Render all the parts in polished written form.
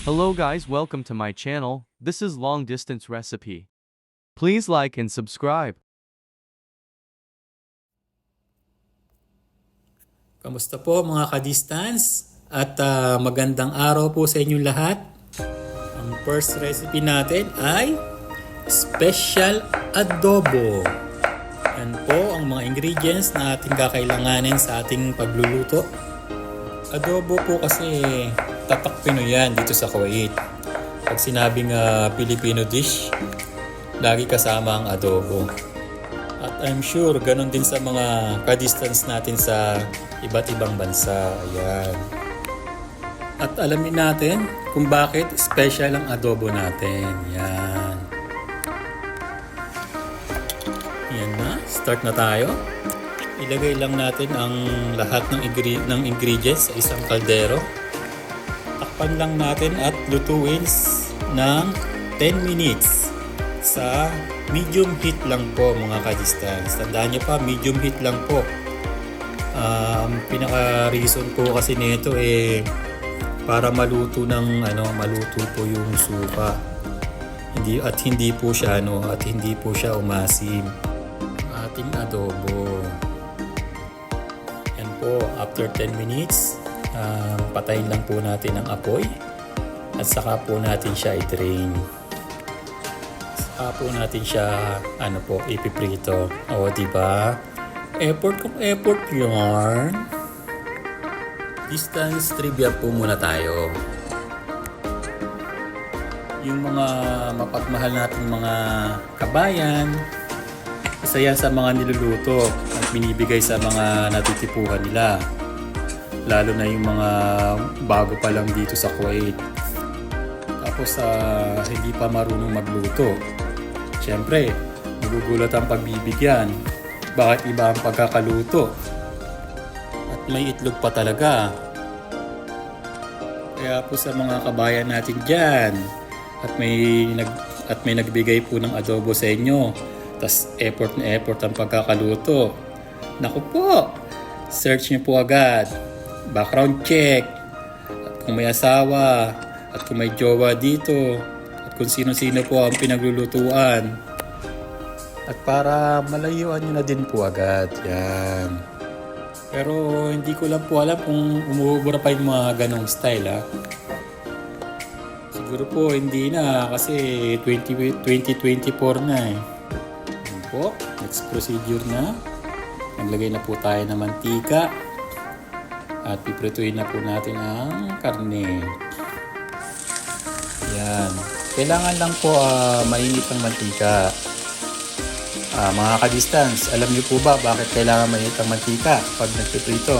Hello guys, welcome to my channel. This is long distance recipe. Please like and subscribe. Kamusta po mga ka-distance? At magandang araw po sa inyong lahat. Ang first recipe natin ay special adobo. Yan po ang mga ingredients na ating kakailanganin sa ating pagluluto. Adobo po kasi tatak Pinoy yan dito sa Kuwait. Pag sinabing Filipino dish, lagi kasama ang adobo. At I'm sure ganun din sa mga ka-distance natin sa iba't ibang bansa. Ayan. At alamin natin kung bakit special ang adobo natin. Yan. Yan na. Start na tayo. Ilagay lang natin ang lahat ng ingredients sa isang kaldero. Takpan lang natin at lutuin ng 10 minutes sa medium heat lang po mga ka-distance. Tandaan niyo pa, medium heat lang po. Pinaka-reason po kasi nito para maluto po yung suka. Hindi po siya umasim. Ating adobo. Yan po, after 10 minutes, patayin lang po natin ang apoy at saka po natin siya i-drain. Saka po natin siya ipiprito. O, diba? Effort kung effort yarn. Distance trivia po muna tayo. Yung mga mapagmahal nating mga kabayan, isa yan sa mga niluluto at binibigay sa mga natitipuhan nila. Lalo na yung mga bago pa lang dito sa Kuwait. Tapos hindi pa marunong magluto. Siyempre, nagugulat ang pagbibigyan. Bakit iba ang pagkakaluto? At may itlog pa talaga. Kaya po sa mga kabayan natin dyan, at may nagbigay po ng adobo sa inyo, tas effort na effort ang pagkakaluto. Naku po, search niyo po agad. Background check. At kung may asawa, at kung may jowa dito, at kung sino-sino po ang pinaglulutuan. At para malayuan nyo na din po agad. Yan. Pero hindi ko lang po alam kung umuubra pa yung mga ganong style Siguro po hindi na kasi 2024 na Yan po. Next procedure na. Naglagay na po tayo ng mantika. At piprituin na po natin ang karne. Yan. Kailangan lang po mainit ang mantika. Mga ka-distance, alam niyo po ba bakit kailangan mainit ang mantika pag nagpiprito?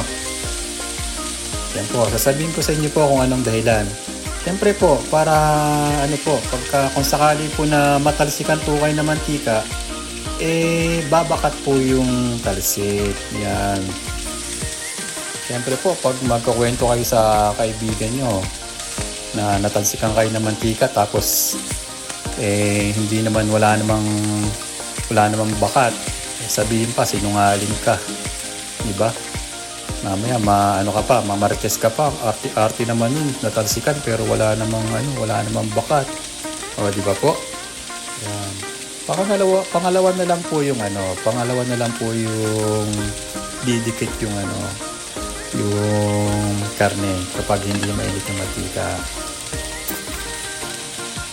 Yan po, sasabihin ko sa inyo po kung anong dahilan. Siyempre po, para kung sakali po na matalsikan po kayo ng mantika, babakat po yung talsik. Yan. Siyempre po, pag magkukwento kayo sa kaibigan nyo na natalsikan kayo ng mantika tapos wala namang bakat, sabihin pa sinungaling ka, di ba? Mamaya mamarites ka pa, arti naman yun, natalsikan pero wala namang bakat. O, di ba po? Yan. Pangalawa na lang po yung didikit yung karne kapag hindi mainit yung mantika.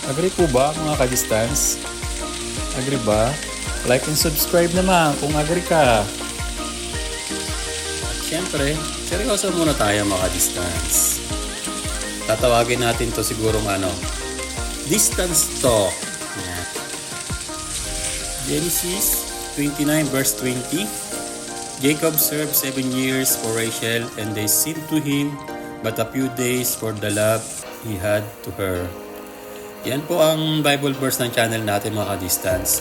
Agree po ba mga ka-distance? Agree ba? Like and subscribe naman kung agree ka. At syempre, seryoso muna tayo mga distance. Tatawagin natin to sigurong distance talk. Yan. Genesis 29 verse 20. Jacob served 7 years for Rachel and they seemed to him but a few days for the love he had to her. Yan po ang Bible verse ng channel natin mga ka-distance.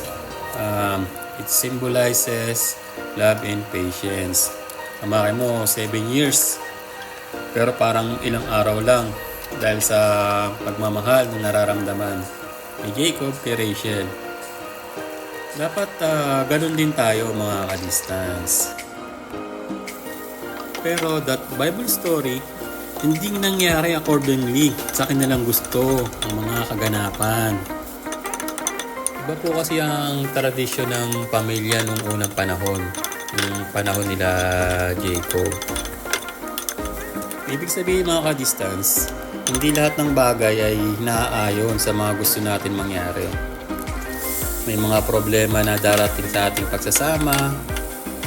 It symbolizes love and patience. Amakin mo, 7 years. Pero parang ilang araw lang dahil sa pagmamahal na nararamdaman ni Jacob kay Rachel. Dapat ganun din tayo mga ka-distance. Pero that Bible story hindi nangyari accordingly sa kanilang gusto ang mga kaganapan. Iba po kasi ang tradisyon ng pamilya nung unang panahon, yung panahon nila Jacob. Ibig sabihin mga ka-distance, hindi lahat ng bagay ay naaayon sa mga gusto natin mangyari. May mga problema na darating sa ating pagsasama.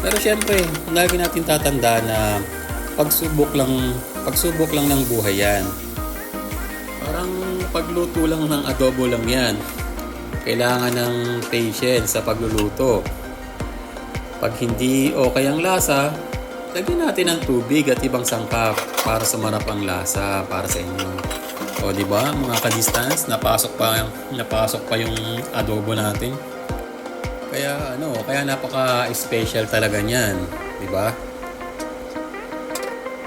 Pero syempre, lagi natin tatanda na pagsubok lang ng buhay yan. Parang pagluto lang ng adobo lang yan. Kailangan ng patience sa pagluluto. Pag hindi okay ang lasa, lagyan natin ng tubig at ibang sangkap para sumarap ang lasa para sa inyo. O di ba mga ka-distance, napasok pa yung adobo natin. Kaya napaka-special talaga niyan, di ba?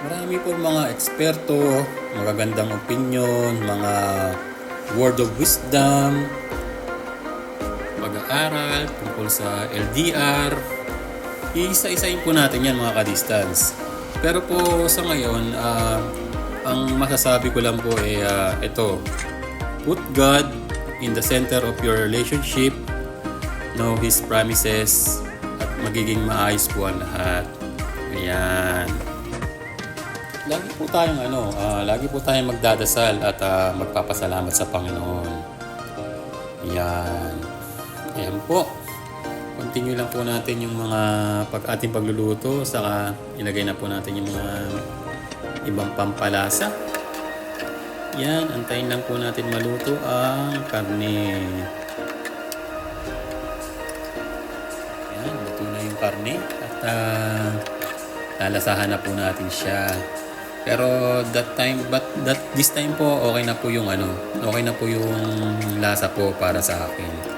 Marami po mga eksperto, magagandang opinion, mga word of wisdom, pag-aaral tungkol sa LDR. Iisa-isain po natin yan mga ka-distance. Pero po sa ngayon, ang masasabi ko lang po ay ito. Put God in the center of your relationship. Know His promises. At magiging maayos po ang lahat. Ayan. Lagi po tayong magdadasal at magpapasalamat sa Panginoon. Ayan. Ayan po. Continue lang po natin yung mga ating pagluluto, saka ilagay na po natin yung mga ibang pampalasa. Yan, antayin lang po natin maluto ang karne. Yan, luto na yung karne at lalasahan na po natin siya. Pero this time po okay na po yung lasa po para sa akin.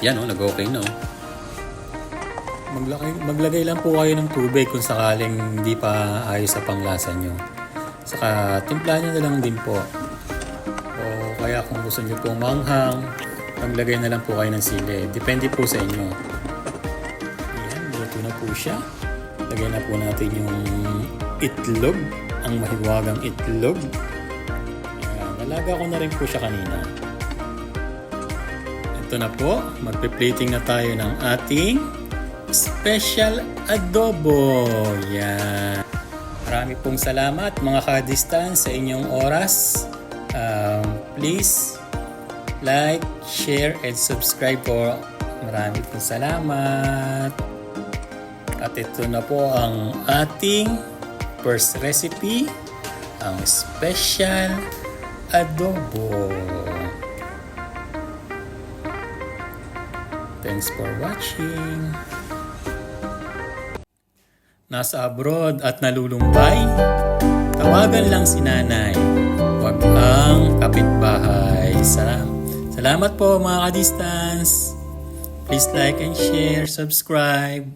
Yan nag-okay na. Maglagay lang po kayo ng tubig kung sakaling hindi pa ayos sa panglasa nyo. Saka timpla nyo na lang din po. O kaya kung gusto nyo pong manghang, maglagay na lang po kayo ng sili. Depende po sa inyo. Ayan, luto na po siya. Lagay na po natin yung itlog, ang mahiwagang itlog. Ayan, nalaga ko na rin po siya kanina. Ito na po, magpe-plating na tayo ng ating special adobo. Yan. Marami pong salamat mga ka-distance sa inyong oras. Please like, share, and subscribe po. Marami pong salamat. At ito na po ang ating first recipe, ang special adobo. Thanks for watching. Nasa abroad at nalulumbay, tawagan lang si nanay. Huwag ang kapitbahay. Salamat po mga ka-distance. Please like and share, subscribe.